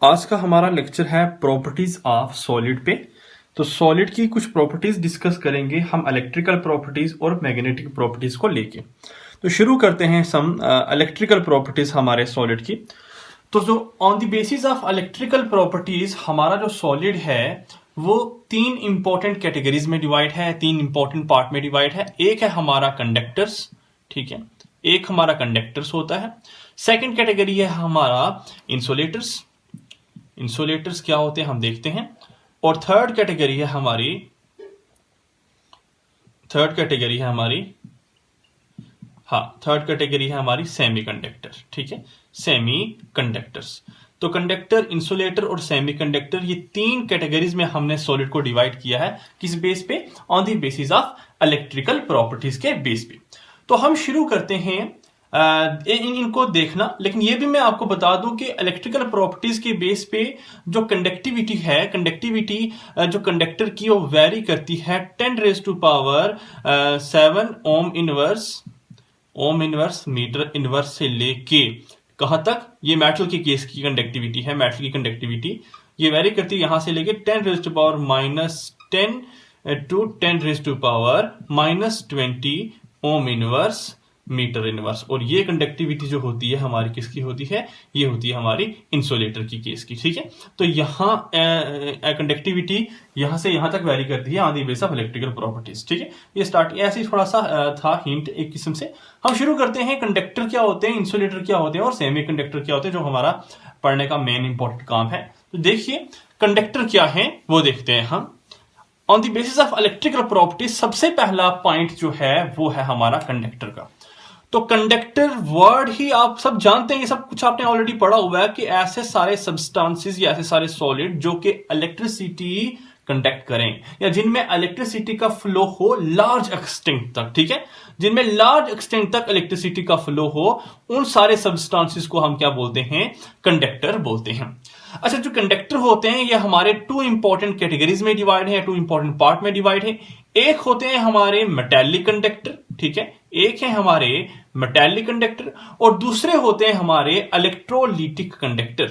आज का हमारा लेक्चर है प्रॉपर्टीज ऑफ सॉलिड पे। तो सॉलिड की कुछ प्रॉपर्टीज डिस्कस करेंगे हम इलेक्ट्रिकल प्रॉपर्टीज और मैग्नेटिक प्रॉपर्टीज को लेके। तो शुरू करते हैं सम इलेक्ट्रिकल प्रॉपर्टीज हमारे सॉलिड की। तो जो on the basis of electrical properties हमारा जो सॉलिड है वो तीन इंपॉर्टेंट कैटेगरीज में डिवाइड है, तीन इंपॉर्टेंट पार्ट में डिवाइड है। एक है हमारा कंडक्टर्स, ठीक है, एक हमारा कंडक्टर्स होता है। सेकेंड कैटेगरी है हमारा इंसुलेटर्स। इंसुलेटर्स क्या होते हैं हम देखते हैं। और थर्ड कैटेगरी है हमारी सेमीकंडक्टर, ठीक है, सेमीकंडक्टर्स। तो कंडक्टर, इंसुलेटर और सेमीकंडक्टर, ये तीन कैटेगरीज में हमने सॉलिड को डिवाइड किया है। किस बेस पे? On the basis of electrical properties के बेस पे। तो हम शुरू करते हैं इनको देखना। लेकिन ये भी मैं आपको बता दूं कि इलेक्ट्रिकल प्रॉपर्टीज के बेस पे जो कंडक्टिविटी है, जो कंडक्टर की वो वेरी करती है 10⁻⁷ ओम इनवर्स मीटर इनवर्स से लेके कहां तक? ये मेटल के केस की कंडक्टिविटी है। मेटल की कंडक्टिविटी ये वेरी करती है यहां से लेके 10⁻⁻10 to 10⁻⁻20 ohm inverse metre inverse. और ये कंडक्टिविटी जो होती है हमारी किसकी होती है? ये होती है हमारी इंसुलेटर की केस की, ठीक है। तो यहां कंडक्टिविटी यहां से यहां तक वेरी करती है on the basis of electrical properties, ठीक है। ये स्टार्ट ऐसे ही थोड़ा सा था हिंट एक किस्म से। हम शुरू करते हैं कंडक्टर क्या होते हैं, इंसुलेटर क्या होते हैं और सेमी कंडक्टर क्या होते हैं, जो हमारा पढ़ने का मेन इंपॉर्टेंट काम है। तो देखिए कंडक्टर क्या है वो देखते हैं हम। On the basis of electrical properties सबसे पहला पॉइंट जो है वो है हमारा कंडक्टर का। तो कंडक्टर वर्ड ही आप सब जानते हैं, ये सब कुछ आपने ऑलरेडी पढ़ा हुआ है कि ऐसे सारे सब्सटेंसेस या ऐसे सारे सॉलिड जो कि इलेक्ट्रिसिटी कंडक्ट करें या जिनमें इलेक्ट्रिसिटी का फ्लो हो लार्ज एक्सटेंट तक, ठीक है, जिनमें लार्ज एक्सटेंट तक इलेक्ट्रिसिटी का फ्लो हो, उन सारे सब्सटेंसेस को हम क्या बोलते हैं? कंडक्टर बोलते हैं। अच्छा, जो कंडक्टर होते हैं ये हमारे टू इंपॉर्टेंट कैटेगरीज में डिवाइड है, टू इंपॉर्टेंट पार्ट में डिवाइड है। एक होते हैं हमारे मेटालिक कंडक्टर, ठीक है, एक है हमारे मेटालिक कंडक्टर और दूसरे होते हैं हमारे इलेक्ट्रोलिटिक कंडक्टर।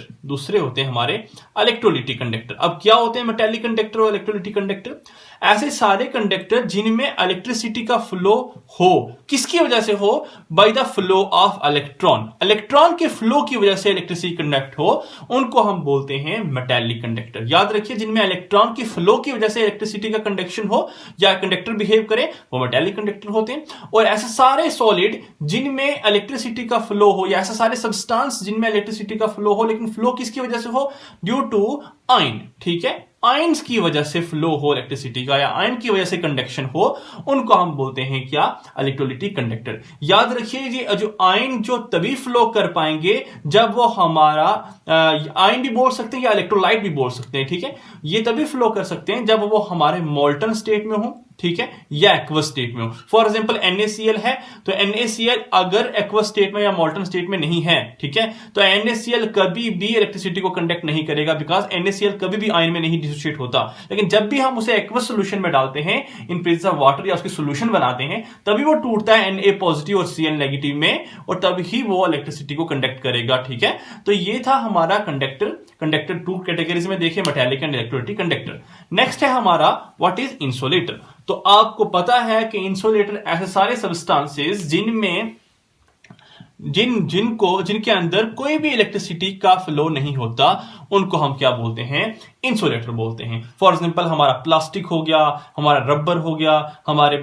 अब क्या होते हैं मेटालिक कंडक्टर और इलेक्ट्रोलिटिक कंडक्टर? ऐसे सारे कंडक्टर जिनमें इलेक्ट्रिसिटी का फ्लो हो, किसकी वजह से हो? By the flow of electron के फ्लो की वजह से इलेक्ट्रिसिटी कंडक्ट हो, उनको हम बोलते हैं मेटालिक कंडक्टर। याद रखिए, जिनमें इलेक्ट्रॉन की फ्लो की वजह से इलेक्ट्रिसिटी का कंडक्शन हो या कंडक्टर बिहेव करे वो मेटालिक कंडक्टर होते हैं। और ऐसे सारे सॉलिड जिनमें इलेक्ट्रिसिटी का फ्लो हो या ऐसे सारे सब्सटेंस जिनमें इलेक्ट्रिसिटी का फ्लो हो, लेकिन फ्लो किसकी वजह से हो? ड्यू टू आयन, ठीक है, आयन्स की वजह से फ्लो हो इलेक्ट्रिसिटी का या आयन की वजह से कंडक्शन हो, उनको हम बोलते हैं क्या? Electrolytic conductor. याद रखिए ये जो आयन जो तभी फ्लो कर पाएंगे जब वो हमारा आयन भी बोल सकते हैं या इलेक्ट्रोलाइट भी बोल सकते हैं, ठीक है, ये तभी फ्लो कर सकते हैं जब वो हमारे मोल्टन स्टेट में हो, ठीक है, या एक्वस स्टेट में हो। फॉर एग्जांपल NaCl है तो NaCl अगर एक्वस स्टेट में या मोल्टन स्टेट में नहीं है, ठीक है, तो NaCl कभी भी इलेक्ट्रिसिटी को कंडक्ट नहीं करेगा, बिकॉज NaCl कभी भी आयन में नहीं डिसोसिएट होता। लेकिन जब भी हम उसे एक्वस सोल्यूशन में डालते हैं इन प्रेजेंस ऑफ वाटर या उसकी सोल्यूशन बनाते हैं, तभी वो टूटता है Na पॉजिटिव और Cl नेगेटिव में, और तभी वो इलेक्ट्रिसिटी को कंडक्ट करेगा, ठीक है। तो ये था हमारा कंडक्टर टू कैटेगरीज में देखे, metallic and electrolytic conductor. Next है हमारा व्हाट इज इंसुलेटर। तो आपको पता है कि इंसुलेटर ऐसे सारे सब्सटेंसेस जिनके अंदर कोई भी इलेक्ट्रिसिटी का फ्लो नहीं होता, उनको हम क्या बोलते हैं? इंसुलेटर बोलते हैं। फॉर एग्जांपल हमारा प्लास्टिक हो गया, हमारा रबर हो गया, हमारे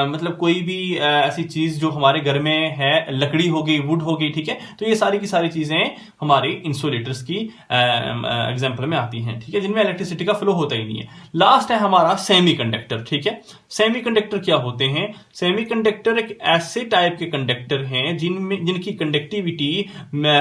मतलब कोई भी ऐसी चीज जो हमारे घर में है, लकड़ी हो गई, वुड हो गई, ठीक है, तो ये सारी की सारी चीजें हमारे इंसुलेटर्स की एग्जांपल में आती हैं, ठीक है, जिनमें इलेक्ट्रिसिटी का फ्लो होता ही नहीं है। लास्ट है हमारा सेमीकंडक्टर, ठीक है। सेमीकंडक्टर क्या होते हैं? सेमीकंडक्टर एक ऐसे टाइप के कंडक्टर हैं जिनकी कंडक्टिविटी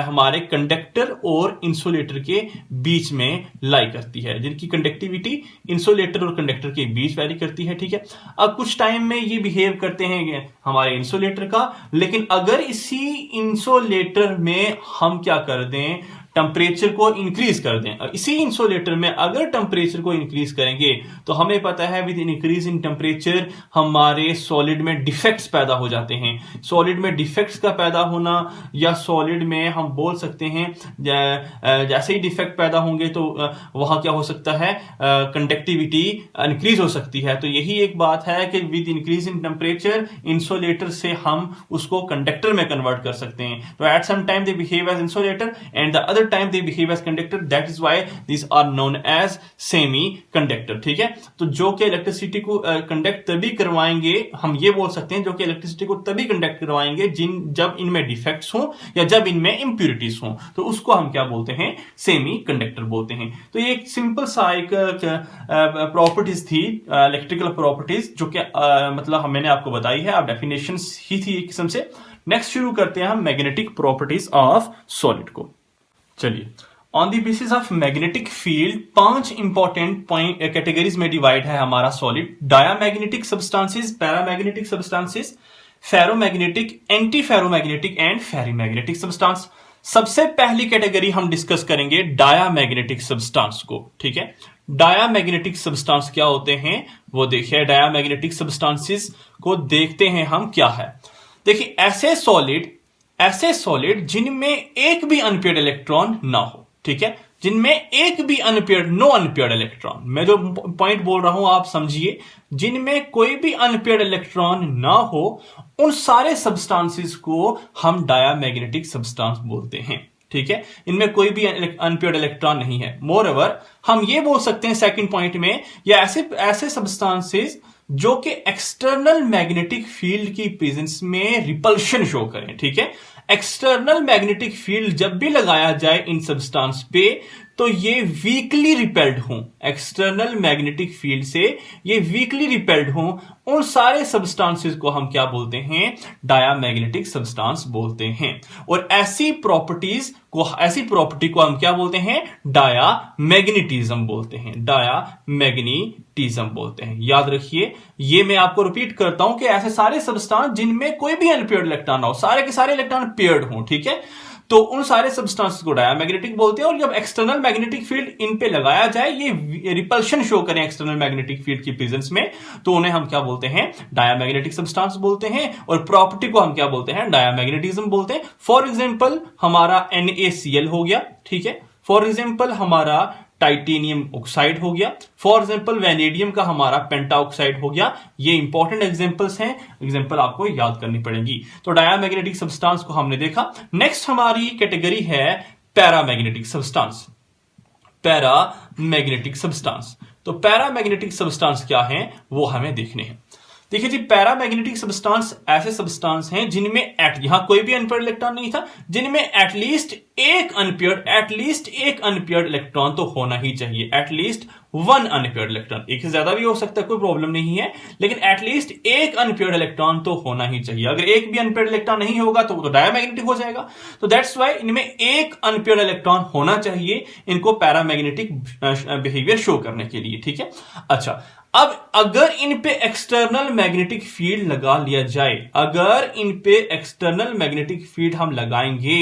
हमारे कंडक्टर और इंसुलेटर के बीच में लाई करती है, जिनकी कंडक्टिविटी इंसुलेटर और कंडक्टर के बीच वैरी करती है, ठीक है। अब कुछ टाइम में ये बिहेव करते हैं हमारे इंसुलेटर का, लेकिन अगर इसी इंसुलेटर में हम क्या कर दें, टेम्परेचर को इंक्रीज कर दें। इसी इंसुलेटर में अगर टेम्परेचर को इंक्रीज करेंगे तो हमें पता है विद इंक्रीज इन टेम्परेचर हमारे सॉलिड में डिफेक्ट्स पैदा हो जाते हैं। सॉलिड में डिफेक्ट्स का पैदा होना, या सॉलिड में हम बोल सकते हैं जैसे ही डिफेक्ट पैदा होंगे तो वहां क्या हो सकता है, कंडक्टिविटी इंक्रीज हो सकती है। तो यही एक बात है कि with increase in temperature insulator से हम उसको कंडक्टर में कन्वर्ट कर सकते हैं। तो at some time they behave as insulator and the other time they behave as conductor, that is why these are known as semi conductor। ठीक है, तो जो कि इलेक्ट्रिसिटी को कंडक्ट तभी करवाएंगे, हम ये बोल सकते हैं जो कि इलेक्ट्रिसिटी को तभी कंडक्ट करवाएंगे जब इनमें डिफेक्ट्स हो या जब इनमें इंप्यूरिटीज हो, तो उसको हम क्या बोलते हैं, सेमी कंडक्टर बोलते हैं। तो ये एक सिंपल सा एक प्रॉपर्टीज थी, इलेक्ट्रिकल प्रॉपर्टीज, जो कि मतलब मैंने आपको बताई है, आप डेफिनेशन ही थी एक किस्म से। नेक्स्ट शुरू करते हैं हम मैग्नेटिक प्रॉपर्टीज ऑफ सॉलिड को। चलिए, on the basis of magnetic field 5 important point categories में डिवाइड है हमारा solid. Diamagnetic substances, paramagnetic substances, ferromagnetic, antiferromagnetic and ferrimagnetic substance. सबसे पहली कैटेगरी हम डिस्कस करेंगे डायामैग्नेटिक सब्सटेंस को। ठीक है, डायामैग्नेटिक सब्सटेंस क्या होते हैं वो देखिए। डायामैग्नेटिक सब्सटेंसेस को देखते हैं हम क्या है। देखिए, ऐसे सॉलिड जिनमें एक भी अनपेयर्ड इलेक्ट्रॉन ना हो। ठीक है, जिनमें एक भी नो अनपेयर्ड इलेक्ट्रॉन, मैं जो पॉइंट बोल रहा हूं आप समझिए, जिनमें कोई भी अनपेयर्ड इलेक्ट्रॉन ना हो, उन सारे सब्सटेंसेस को हम डायामैग्नेटिक सब्सटेंस बोलते हैं। ठीक है, इनमें कोई भी अनपेयर्ड इलेक्ट्रॉन नहीं है। मोर ओवर हम ये बोल सकते हैं सेकंड पॉइंट में, या ऐसे सब्सटेंसेस जो कि एक्सटर्नल मैग्नेटिक फील्ड की प्रेजेंस में रिपल्शन शो करें। ठीक है, एक्सटर्नल मैग्नेटिक फील्ड जब भी लगाया जाए इन सब्सटेंस पे तो ये वीकली रिपेल्ड हों, एक्सटर्नल मैग्नेटिक फील्ड से ये वीकली रिपेल्ड हों, उन सारे सब्सटेंसेस को हम क्या बोलते हैं, डायामैग्नेटिक सब्सटेंस बोलते हैं। और ऐसी प्रॉपर्टी को हम क्या बोलते हैं, डायामैग्नेटिज्म बोलते हैं, डायामैग्नेटिज्म बोलते हैं। याद रखिए, ये मैं आपको रिपीट करता हूं कि ऐसे सारे सब्सटेंस जिनमें कोई भी अनपेयर्ड इलेक्ट्रॉन ना हो, सारे के सारे इलेक्ट्रॉन पेयर्ड हों। ठीक है, तो उन सारे सब्सटेंसेस को डायामैग्नेटिक बोलते हैं। और जब एक्सटर्नल मैग्नेटिक फील्ड इन पे लगाया जाए, ये रिपल्शन शो करें एक्सटर्नल मैग्नेटिक फील्ड की प्रेजेंस में, तो उन्हें हम क्या बोलते हैं, डायामैग्नेटिक सब्सटेंस बोलते हैं। और प्रॉपर्टी को हम क्या बोलते हैं, डायामैग्नेटिज्म बोलते हैं। फॉर एग्जांपल हमारा NaCl हो गया। ठीक है, फॉर एग्जांपल हमारा टाइटेनियम ऑक्साइड हो गया, फॉर एग्जांपल वैनेडियम का हमारा पेंटा ऑक्साइड हो गया। ये इंपॉर्टेंट एग्जांपल्स हैं, एग्जांपल आपको याद करनी पड़ेगी। तो डायामैग्नेटिक सब्सटेंस को हमने देखा। नेक्स्ट हमारी कैटेगरी है पैरामैग्नेटिक सब्सटेंस। पैरामैग्नेटिक सब्सटेंस, तो पैरामैग्नेटिक सब्सटेंस क्या है वो हमें देखने हैं। देखिए जी, पैरामैग्नेटिक सब्सटेंस ऐसे सब्सटेंस हैं जिनमें यहां कोई भी अनपेयर्ड इलेक्ट्रॉन नहीं था, जिनमें एटलीस्ट एक अनपेयर्ड इलेक्ट्रॉन तो होना ही चाहिए। एटलीस्ट 1 अनपेयर्ड इलेक्ट्रॉन, एक से ज्यादा भी हो सकता है, कोई प्रॉब्लम नहीं है, लेकिन एटलीस्ट एक अनपेयर्ड इलेक्ट्रॉन तो होना ही चाहिए। अगर एक भी अनपेयर्ड इलेक्ट्रॉन नहीं होगा तो डायामैग्नेटिक हो जाएगा। तो दैट्स वाई इनमें एक अनपेयर्ड इलेक्ट्रॉन होना चाहिए इनको पैरामैग्नेटिक बिहेवियर शो करने के लिए। ठीक है, अच्छा, अब अगर इन पे एक्सटर्नल मैग्नेटिक फील्ड लगा लिया जाए, अगर इन पे एक्सटर्नल मैग्नेटिक फील्ड हम लगाएंगे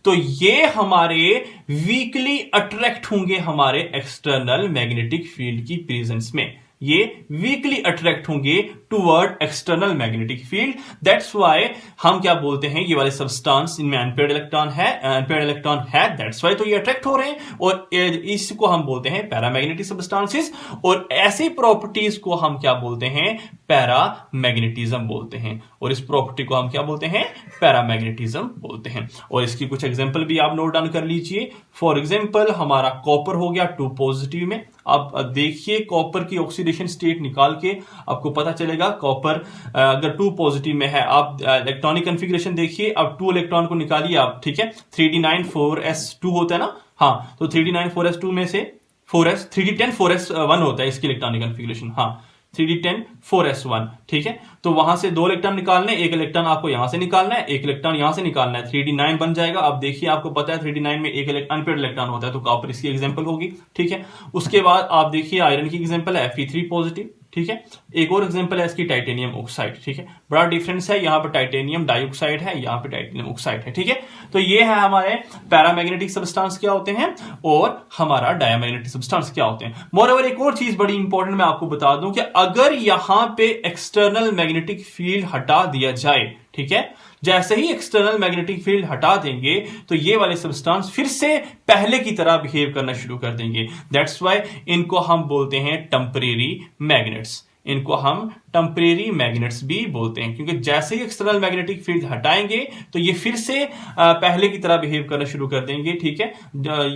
तो ये हमारे वीकली अट्रैक्ट होंगे हमारे एक्सटर्नल मैग्नेटिक फील्ड की प्रेजेंस में। ये वीकली अट्रैक्ट होंगे toward external magnetic field. That's why हम क्या बोलते हैं, ये वाले सब्सटेंस इनमें अनपेयर्ड इलेक्ट्रॉन है, दैट्स व्हाई तो ये अट्रैक्ट हो रहे हैं, और इसको हम बोलते हैं पैरामैग्नेटिक सब्सटेंसेस। और ऐसी प्रॉपर्टीज को हम क्या बोलते हैं, पैरामैग्नेटिज्म बोलते हैं। और इस प्रॉपर्टी को हम क्या बोलते हैं, पैरामैग्नेटिज्म बोलते हैं। और इसकी कुछ एग्जांपल भी आप नोट डाउन कर लीजिए। फॉर एग्जांपल हमारा कॉपर हो गया 2 पॉजिटिव में। आप देखिए कॉपर की ऑक्सीडेशन स्टेट निकाल के आपको पता चलेगा कॉपर अगर 2 पॉजिटिव में है। आप इलेक्ट्रॉनिक कॉन्फ़िगरेशन देखिए, अब 2 इलेक्ट्रॉन को निकालिए आप। ठीक है, 3d9 4s2 होता है ना, हाँ, तो 3d9 4s2 में से 3d10 4s1 होता है इसकी इलेक्ट्रॉनिक कॉन्फ़िगरेशन। हाँ, 3d10 4s1। ठीक है, तो वहां से 2 इलेक्ट्रॉन निकालने, एक इलेक्ट्रॉन आपको यहां से निकालना है, एक इलेक्ट्रॉन यहां से निकालना है, 3d9 बन जाएगा। अब देखिए आपको पता है 3d9 में एक अनपेयर्ड इलेक्ट्रॉन होता है, तो कॉपर इसकी एग्जांपल होगी। ठीक है, उसके बाद आप देखिए आयरन की एग्जांपल है Fe3 पॉजिटिव। ठीक है। एक और एग्जांपल है इसकी टाइटेनियम ऑक्साइड, ठीक है। बड़ा डिफरेंस है, यहां पर टाइटेनियम डाइऑक्साइड है, यहां पर टाइटेनियम ऑक्साइड है, ठीक है। तो ये है हमारे पैरामैग्नेटिक सब्सटेंस क्या होते हैं और हमारा डायमैग्नेटिक सब्सटेंस क्या होते हैं। मोreover एक और चीज बड़ी इंपॉर्टेंट मैं आपको बता दूं कि अगर यहां पे एक्सटर्नल मैग्नेटिक फील्ड हटा दिया जाए, ठीक है, जैसे ही एक्सटर्नल मैग्नेटिक फील्ड हटा देंगे तो ये वाले सब्सटेंस फिर से पहले की तरह बिहेव करना शुरू कर देंगे। दैट्स व्हाई इनको हम बोलते हैं टेम्परेरी मैग्नेट्स, इनको हम टेम्परेरी मैग्नेट्स भी बोलते हैं, क्योंकि जैसे ही एक्सटर्नल मैग्नेटिक फील्ड हटाएंगे तो ये फिर से पहले की तरह बिहेव करना शुरू कर देंगे, ठीक है।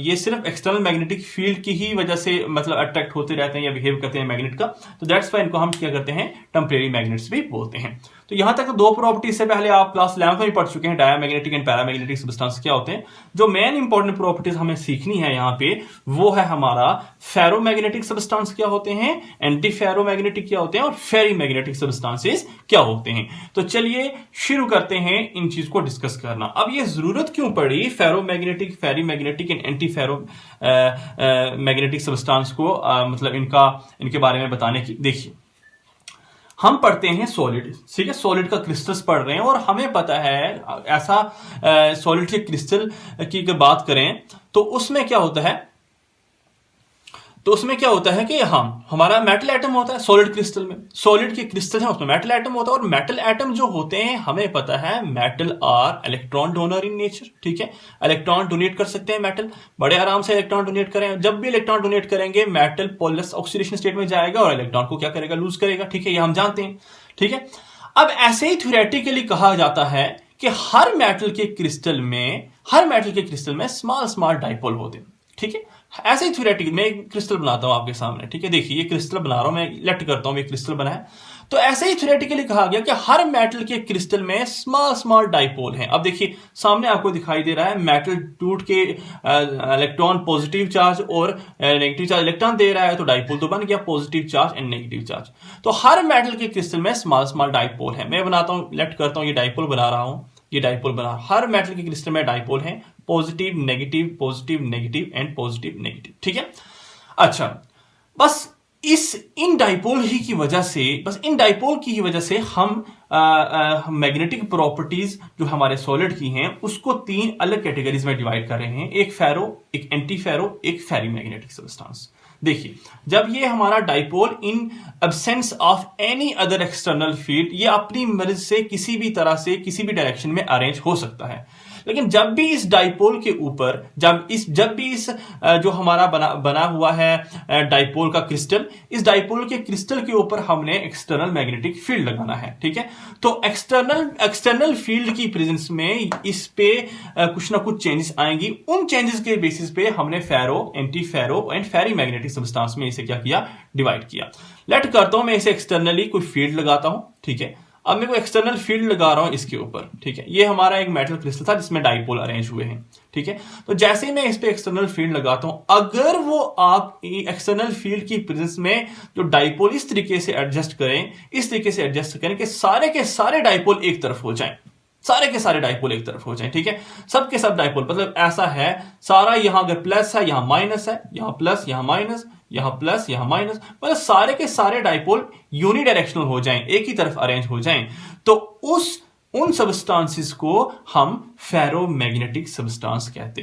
ये सिर्फ एक्सटर्नल मैग्नेटिक फील्ड की ही वजह से मतलब अट्रैक्ट होते रहते हैं या बिहेव करते हैं मैग्नेट का, तो दैट्स व्हाई इनको हम क्या करते हैं, टेम्परेरी मैग्नेट्स भी बोलते हैं। तो यहां तक दो प्रॉपर्टीज से पहले आप क्लास 11 में पढ़ चुके हैं, डायमैग्नेटिक एंड पैरामैग्नेटिक सब्सटेंस क्या होते हैं। जो मेन इंपॉर्टेंट प्रॉपर्टीज हमें सीखनी है यहां पे वो है हमारा फेरोमैग्नेटिक सब्सटेंस क्या होते हैं, एंटी फेरोमैग्नेटिक क्या होते हैं और फेरीमैग्नेटिक सब्सटेंसेस क्या होते हैं। तो चलिए शुरू करते हैं इन चीज को डिस्कस करना। अब ये जरूरत क्यों पड़ी ferromagnetic, ferrimagnetic and antiferromagnetic substance को मतलब इनके बारे में बताने की। देखिए हम पढ़ते हैं सॉलिड, ठीक है, सॉलिड का क्रिस्टल्स पढ़ रहे हैं और हमें पता है ऐसा सॉलिड के क्रिस्टल की अगर बात करें तो उसमें क्या होता है, कि हमारा मेटल एटम होता है सॉलिड क्रिस्टल में, सॉलिड के क्रिस्टल है उसमें मेटल एटम होता है, और मेटल एटम जो होते हैं हमें पता है metal are electron donor in nature, ठीक है। इलेक्ट्रॉन डोनेट कर सकते हैं मेटल, बड़े आराम से इलेक्ट्रॉन डोनेट करें। जब भी इलेक्ट्रॉन डोनेट करेंगे मेटल पोलस ऑक्सीडेशन स्टेट में जाएगा और इलेक्ट्रॉन को क्या करेगा, लूज करेगा, ठीक है, ये हम जानते हैं, ठीक है। अब ऐसे ही थ्योरेटिकली कहा जाता है कि हर मेटल के क्रिस्टल में स्मॉल स्मॉल डाइपोल होते हैं, ठीक है। ऐसे ही थ्योरेटिकली मैं एक क्रिस्टल बनाता हूं आपके सामने, ठीक है, देखिए ये क्रिस्टल बना रहा हूं मैं, लेट करता हूं ये क्रिस्टल बना है। तो ऐसे ही थ्योरेटिकली कहा गया कि हर मेटल के क्रिस्टल में स्मॉल स्मॉल डाइपोल हैं। अब देखिए सामने आपको दिखाई दे रहा है मेटल टूट के इलेक्ट्रॉन पॉजिटिव चार्ज और नेगेटिव चार्ज इलेक्ट्रॉन दे रहा है, तो डाइपोल तो बन गया positive charge and negative charge. तो हर मेटल के क्रिस्टल में स्मॉल स्मॉल डाइपोल है। मैं बनाता हूं, लेट करता हूं, ये डाइपोल बना रहा हूं, ये डाइपोल बना, हर मेटल के क्रिस्टल में डाइपोल है, positive negative and positive negative, ठीक है। अच्छा, बस इन डाइपोल की ही वजह से हम मैग्नेटिक प्रॉपर्टीज जो हमारे सॉलिड की हैं उसको तीन अलग कैटेगरीज में डिवाइड कर रहे हैं, एक फेरो, एक एंटी फेरो, एक फेरीमैग्नेटिक सब्सटेंस। देखिए जब ये हमारा dipole in absence of any other external field, ये अपनी मर्जी से किसी भी तरह से किसी भी डायरेक्शन में अरेंज हो सकता है, लेकिन जब भी इस डाइपोल के ऊपर जब भी इस जो हमारा बना हुआ है डाइपोल का क्रिस्टल, इस डाइपोल के क्रिस्टल के ऊपर हमने एक्सटर्नल मैग्नेटिक फील्ड लगाना है, ठीक है। तो एक्सटर्नल फील्ड की प्रेजेंस में इस पे कुछ ना कुछ चेंजेस आएंगी, उन चेंजेस के बेसिस पे हमने ferro, anti ferro and ferrimagnetic substance में इसे क्या किया, डिवाइड किया। लेट करता हूं मैं इसे एक्सटर्नली कोई फील्ड लगाता हूं, ठीक है। अब मैं कोई एक्सटर्नल फील्ड लगा रहा हूं इसके ऊपर, ठीक है। ये हमारा एक मेटल क्रिस्टल था जिसमें डाइपोल अरेंज हुए हैं, ठीक है। तो जैसे ही मैं इस पे एक्सटर्नल फील्ड लगाता हूं, अगर वो आप एक्सटर्नल फील्ड की प्रेजेंस में जो डाइपोल इस तरीके से एडजस्ट करें कि सारे के सारे डाइपोल एक तरफ हो जाएं, ठीक है। सबके सब डाइपोल मतलब ऐसा है, सारा यहां अगर प्लस है यहां माइनस है, यहां प्लस यहां माइनस, यहां प्लस यहां माइनस, मतलब सारे के सारे डाइपोल यूनिडायरेक्शनल हो जाएं, एक ही तरफ अरेंज हो जाएं, तो उन सब्सटेंसेस को हम फेरोमैग्नेटिक सब्सटेंस कहते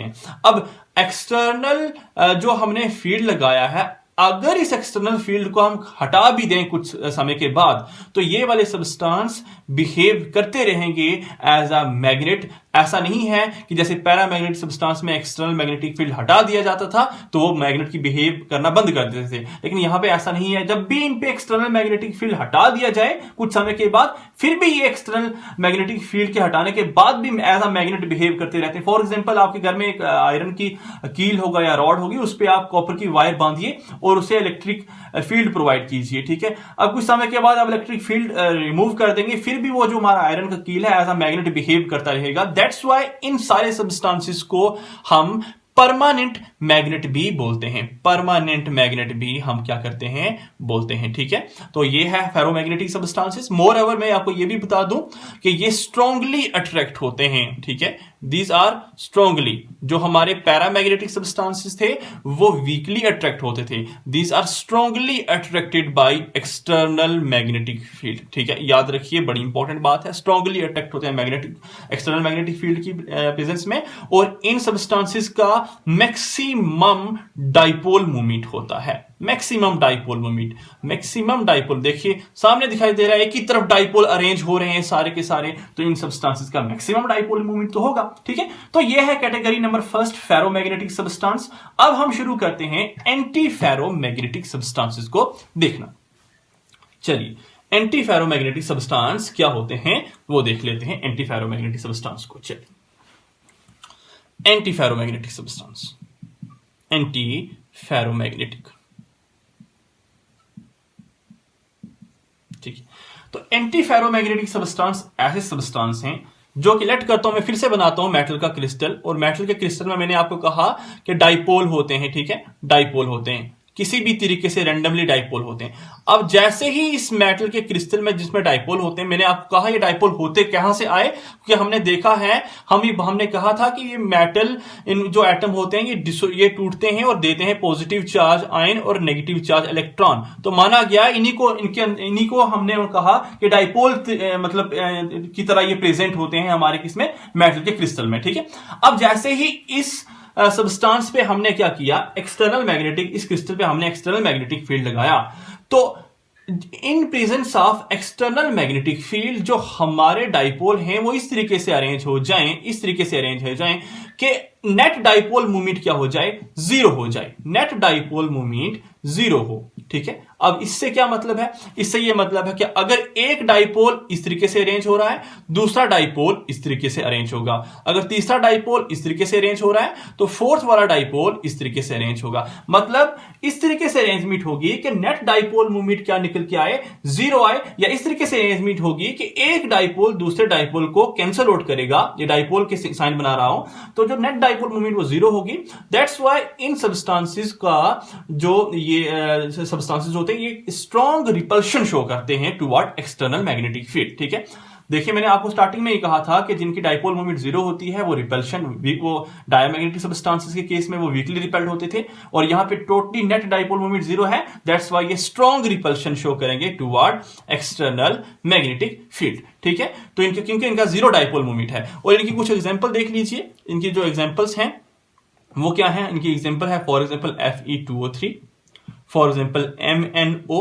हैं। अब एक्सटर्नल जो हमने फील्ड लगाया है, अगर इस एक्सटर्नल फील्ड को हम हटा भी दें कुछ समय के बाद, तो ये वाले सब्सटेंस बिहेव करते रहेंगे एज अ मैग्नेट। ऐसा नहीं है कि जैसे पैरामैग्नेटिक सब्सटेंस में एक्सटर्नल मैग्नेटिक फील्ड हटा दिया जाता था तो वो मैग्नेट की बिहेव करना बंद कर देते थे, लेकिन यहां पे ऐसा नहीं है। जब भी इन पे एक्सटर्नल मैग्नेटिक फील्ड हटा दिया जाए कुछ समय के बाद, फिर भी ये एक्सटर्नल मैग्नेटिक फील्ड के हटाने के बाद भी एज अ मैग्नेट बिहेव करते रहते हैं। फॉर एग्जाम्पल, आपके घर में एक आयरन की कील होगा या रॉड होगी, उस पर आप कॉपर की वायर बांधिए और उसे इलेक्ट्रिक फील्ड प्रोवाइड कीजिए, ठीक है। अब कुछ समय के बाद आप इलेक्ट्रिक फील्ड रिमूव कर देंगे, फिर भी वो जो हमारा आयरन का कील है एज अ मैग्नेट बिहेव करता रहेगा। दैट्स व्हाई इन सारे सब्सटेंसेस को हम परमानेंट मैग्नेट भी बोलते हैं, परमानेंट मैग्नेट भी हम क्या करते हैं, बोलते हैं। ठीक है, तो ये है फेरोमैग्नेटिक सब्सटेंसेस। मोर ओवर मैं आपको ये भी बता दूं कि ये स्ट्रांगली अट्रैक्ट होते हैं। ठीक है, दीज आर स्ट्रांगली, जो हमारे पैरामैग्नेटिक सब्सटेंसेस थे वो वीकली अट्रैक्ट होते थे, these are strongly attracted by external magnetic field. ठीक है, याद रखिए, बड़ी इंपॉर्टेंट बात है, स्ट्रांगली अट्रैक्ट होते हैं मैग्नेटिक एक्सटर्नल मैग्नेटिक फील्ड की प्रेजेंस में, और इन सब्सटेंसेस का मैक्सिमम डाइपोल मोमेंट होता है, maximum dipole moment. Maximum dipole देखिए सामने दिखाई दे रहा है, एक ही तरफ डाइपोल अरेंज हो रहे हैं सारे के सारे, तो इन सब्सटेंसेस का मैक्सिमम डाइपोल मोमेंट तो होगा। ठीक है, तो यह है category number first, ferromagnetic substance. अब हम शुरू करते हैं एंटी फेरोमैग्नेटिक सब्सटेंसेस को देखना। चलिए, एंटी फेरोमैग्नेटिक सब्सटेंस क्या होते हैं वो देख लेते हैं, एंटी फेरोमैग्नेटिक सब्सटेंस को। चलिए, anti ferromagnetic substance, anti ferromagnetic. ठीक है, तो एंटी फेरोमैग्नेटिक सब्सटेंस ऐसे सब्सटेंस हैं जो कि, लेट करता हूं मैं, फिर से बनाता हूं मेटल का क्रिस्टल, और मेटल के क्रिस्टल में मैंने आपको कहा कि डाइपोल होते हैं। ठीक है, डाइपोल होते हैं, किसी भी तरीके से रैंडमली डाइपोल होते हैं। अब जैसे ही इस मेटल के क्रिस्टल में जिसमें डाइपोल होते हैं, मैंने आपको कहा ये डाइपोल होते कहां से आए, क्योंकि हमने देखा है, हमने कहा था कि ये मेटल, इन जो एटम होते हैं ये टूटते हैं और देते हैं पॉजिटिव चार्ज आयन और नेगेटिव चार्ज इलेक्ट्रॉन। तो माना गया इन्हीं को हमने कहा कि डाइपोल मतलब की तरह ये प्रेजेंट होते हैं हमारे किसमें, मेटल के क्रिस्टल में। ठीक है, अब जैसे ही इस सब्सटेंस पे हमने क्या किया, एक्सटर्नल मैग्नेटिक, इस क्रिस्टल पे हमने एक्सटर्नल मैग्नेटिक फील्ड लगाया, तो in presence of external magnetic field जो हमारे डाइपोल हैं वो इस तरीके से अरेंज हो जाएं, इस तरीके से अरेंज हो जाएं कि नेट डाइपोल मोमेंट क्या हो जाए, जीरो हो जाए, नेट डाइपोल मोमेंट जीरो हो। ठीक है, अब इससे क्या मतलब है, इससे यह मतलब है कि अगर एक डाइपोल इस तरीके से अरेंज हो रहा है, दूसरा डाइपोल इस तरीके से अरेंज होगा, अगर तीसरा डाइपोल इस तरीके से अरेंज हो रहा है तो फोर्थ वाला डाइपोल इस तरीके से अरेंज होगा। मतलब इस तरीके से अरेंजमेंट होगी कि नेट डाइपोल मोमेंट क्या निकल के आए, जीरो आए, या इस तरीके से अरेंजमेंट होगी कि एक डाइपोल दूसरे डाइपोल को कैंसल आउट करेगा, ये डाइपोल के साइन बना रहा हूं, तो जो नेट डाइपोल मोमेंट वो जीरो होगी। दैट्स व्हाई इन सब्सटेंसेस का जो ये सब्सटेंसेस होते हैं ये स्ट्रॉन्ग रिपल्शन शो करते हैं टुवर्ड एक्सटर्नल मैग्नेटिक फील्ड। ठीक है, देखिए मैंने आपको स्टार्टिंग में ही कहा था कि जिनकी डाइपोल मोमेंट जीरो होती है वो रिपल्शन, वो डायमैग्नेटिक सब्सटेंसेस के केस में वो वीकली रिपेल्ड होते थे, और यहां पे totally net dipole moment zero है, दैट्स व्हाई ये स्ट्रॉन्ग रिपल्शन शो करेंगे टुवर्ड एक्सटर्नल मैग्नेटिक फील्ड। ठीक है, तो इनके, क्योंकि इनका जीरो डाइपोल मोमेंट है। और इनकी कुछ एग्जांपल देख लीजिए, इनकी जो एग्जांपल्स हैं वो क्या है, इनकी एग्जांपल है for example Fe2O3, for example MnO,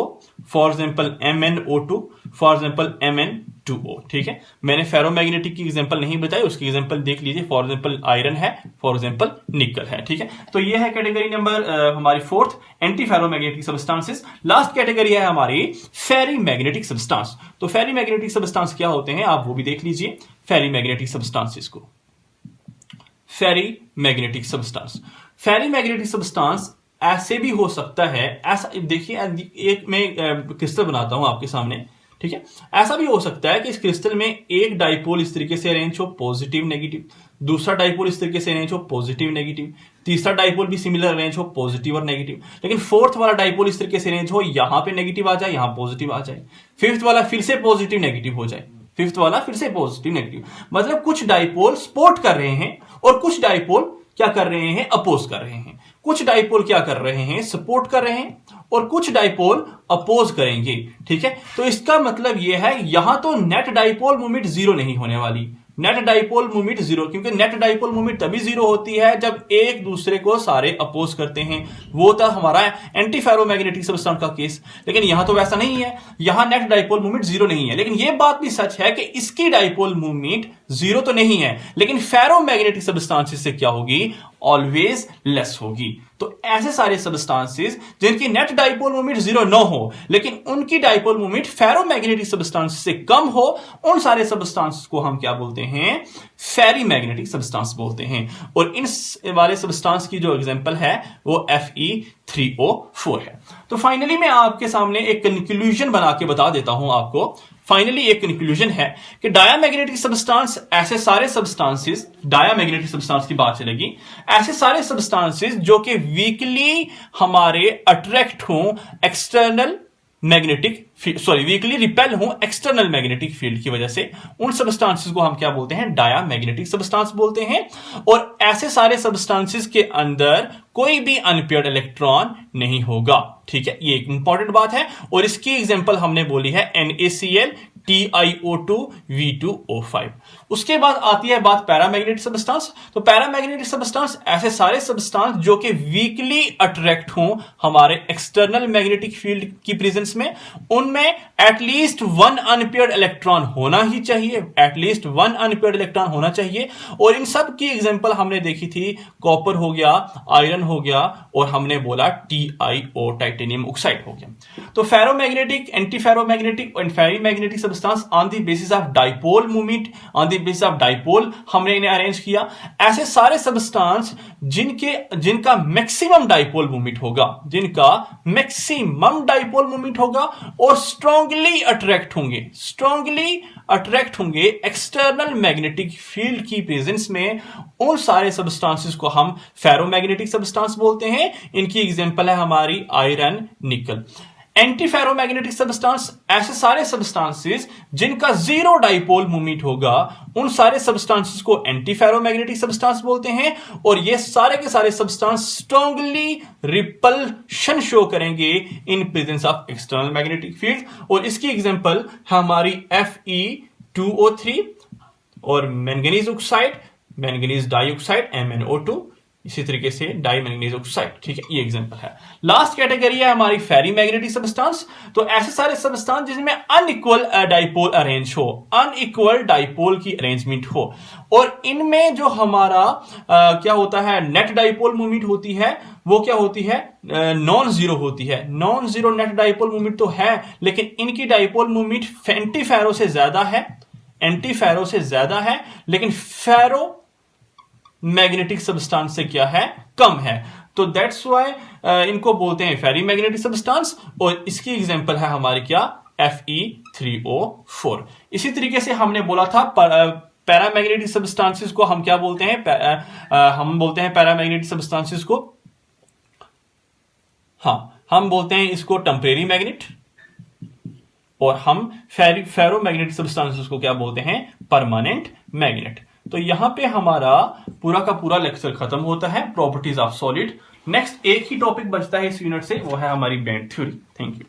for example MnO2, for example Mn2O। ठीक है, मैंने फेरोमैग्नेटिक की एग्जांपल नहीं बताई, उसकी एग्जांपल देख लीजिए, फॉर एग्जांपल आयरन है, फॉर एग्जांपल निकल है। ठीक है, तो ये है कैटेगरी नंबर हमारी fourth, anti ferromagnetic substances. Last category है हमारी फेरीमैग्नेटिक सब्सटेंस। तो फेरीमैग्नेटिक सब्सटेंस क्या होते हैं आप वो भी देख लीजिए, फेरीमैग्नेटिक सब्सटेंसेस को। फेरीमैग्नेटिक सब्सटेंस, फेरीमैग्नेटिक सब्सटेंस ऐसे भी हो सकता है, ऐसा देखिए, एक मैं क्रिस्टल बनाता हूं आपके सामने। ठीक है, ऐसा भी हो सकता है कि इस क्रिस्टल में एक डाइपोल इस तरीके से अरेंज हो, पॉजिटिव नेगेटिव, दूसरा डाइपोल इस तरीके से अरेंज हो, पॉजिटिव नेगेटिव, तीसरा डाइपोल भी सिमिलर अरेंज हो, पॉजिटिव और नेगेटिव, लेकिन फोर्थ वाला डाइपोल इस तरीके से अरेंज हो, यहां पे नेगेटिव आ जाए, यहां पॉजिटिव आ जाए, फिफ्थ वाला फिर से पॉजिटिव नेगेटिव हो जाए, फिफ्थ वाला फिर से पॉजिटिव नेगेटिव। मतलब कुछ डाइपोल सपोर्ट कर रहे हैं और कुछ डाइपोल क्या कर रहे हैं, अपोज कर रहे हैं। कुछ डाइपोल क्या कर रहे हैं, सपोर्ट कर रहे हैं, और कुछ डाइपोल अपोज करेंगे। ठीक है, तो इसका मतलब यह है यहां तो नेट डाइपोल मोमेंट जीरो नहीं होने वाली, नेट डाइपोल मोमेंट जीरो, क्योंकि नेट डाइपोल मोमेंट तभी जीरो होती है जब एक दूसरे को सारे अपोज करते हैं। वो था हमारा एंटी फेरोमैग्नेटिक सब्सटेंस का केस, लेकिन यहां तो वैसा नहीं है, यहां नेट डाइपोल मोमेंट जीरो नहीं है। लेकिन यह बात भी सच है कि इसकी डाइपोल मोमेंट जीरो तो नहीं है, लेकिन फेरोमैग्नेटिक सब्सटेंसेस से क्या होगी, ऑलवेज लेस होगी। तो ऐसे सारे सब्सटेंसेस जिनकी नेट डाइपोल मोमेंट जीरो न हो लेकिन उनकी डाइपोल मोमेंट फेरोमैग्नेटिक सब्सटेंस से कम हो, उन सारे सब्सटेंसेस को हम क्या बोलते हैं, फेरीमैग्नेटिक सब्सटेंस बोलते हैं। और इन वाले सब्सटेंस की जो एग्जांपल है वो Fe3O4 है। तो फाइनली मैं आपके सामने एक कंक्लूजन बना के बता देता हूं आपको। फाइनली एक कंक्लूजन है कि डायामैग्नेटिक सब्सटेंस ऐसे सारे सब्सटेंसेस, डायामैग्नेटिक सब्सटेंस की बात चलेगी, ऐसे सारे सब्सटेंसेस जो कि वीकली हमारे अट्रैक्ट हों एक्सटर्नल मैग्नेटिक वीकली रिपेल हो एक्सटर्नल मैग्नेटिक फील्ड की वजह से, उन सब्सटेंसेस को हम क्या बोलते हैं? डायामैग्नेटिक सब्सटेंस बोलते हैं। और ऐसे सारे सब्सटेंसेस के अंदर कोई भी अनपेयर्ड इलेक्ट्रॉन नहीं होगा। ठीक है, ये एक इंपॉर्टेंट बात है। और इसकी एग्जांपल हमने बोली है NaCl TiO2 V2O5। उसके बाद आती है बात पैरामैग्नेटिक सब्सटेंस। तो पैरामैग्नेटिक सब्सटेंस ऐसे सारे सब्सटेंस जो कि वीकली अट्रैक्ट हों हमारे एक्सटर्नल मैग्नेटिक फील्ड की प्रेजेंस में, उनमें एटलीस्ट वन अनपेयर्ड इलेक्ट्रॉन होना ही चाहिए, एटलीस्ट वन अनपेयर्ड इलेक्ट्रॉन होना चाहिए। और इन सब की एग्जांपल हमने देखी थी, कॉपर हो गया, आयरन हो गया, और हमने बोला TiO टाइटेनियम ऑक्साइड हो गया। तो फेरोमैग्नेटिक, एंटी फेरोमैग्नेटिक और ferrimagnetic substance on the basis of dipole movement, on the basis of dipole हमने इन्हें अरेंज किया। ऐसे सारे सब्सटेंस जिनका मैक्सिमम डाइपोल मूवमेंट होगा, जिनका मैक्सिमम डाइपोल मूवमेंट होगा और स्ट्रांगली अट्रैक्ट होंगे एक्सटर्नल मैग्नेटिक फील्ड की प्रेजेंस में, उन सारे सब्सटेंसेस को हम फेरोमैग्नेटिक सब्सटेंस बोलते हैं। इनकी एग्जांपल है हमारी आयरन, निकल। एंटी फेरोमैग्नेटिक सब्सटेंस ऐसे सारे सब्सटेंसेस जिनका जीरो डाइपोल मूवमेंट होगा, उन सारे सब्सटेंसेस को एंटी फेरोमैग्नेटिक सब्सटेंस बोलते हैं। और ये सारे के सारे सब्सटेंस स्ट्रांगली रिपल्शन शो करेंगे in presence of external magnetic field. और इसकी एग्जांपल हमारी Fe2O3 और manganese oxide, manganese dioxide MnO2, इसी तरीके से डाई मैंगनीज ऑक्साइड। ठीक है, ये एग्जांपल है। लास्ट कैटेगरी है हमारी फेरीमैग्नेटिक सब्सटेंस। तो ऐसे सारे सब्सटेंस जिसमें अनइक्वल डाइपोल अरेंज हो, अनइक्वल डाइपोल की अरेंजमेंट हो, और इनमें जो हमारा क्या होता है, नेट डाइपोल मूवमेंट होती है, वो क्या होती है? नॉन जीरो होती है। Non zero net dipole movement तो है, लेकिन इनकी डाइपोल मूवमेंट एंटी फेरो से ज्यादा है, एंटी फेरो से ज्यादा है, लेकिन फेरो मैग्नेटिक सब्सटेंस से क्या है? कम है। तो दैट्स वाई इनको बोलते हैं फेरीमैग्नेटिक सब्सटेंस। और इसकी एग्जांपल है हमारी क्या? Fe3O4। इसी तरीके से हमने बोला था पैरामैग्नेटिक सब्सटेंसेस को हम क्या बोलते हैं? हम बोलते हैं पैरामैग्नेटिक सब्सटेंसेस को, हम बोलते हैं इसको टेम्परेरी मैग्नेट, और हम फेरोमैग्नेटिक सब्सटेंसेस को क्या बोलते हैं? Permanent magnet. तो यहां पे हमारा पूरा का पूरा लेक्चर खत्म होता है, प्रॉपर्टीज ऑफ सॉलिड। नेक्स्ट एक ही टॉपिक बचता है इस यूनिट से, वो है हमारी बैंड थ्योरी। Thank you.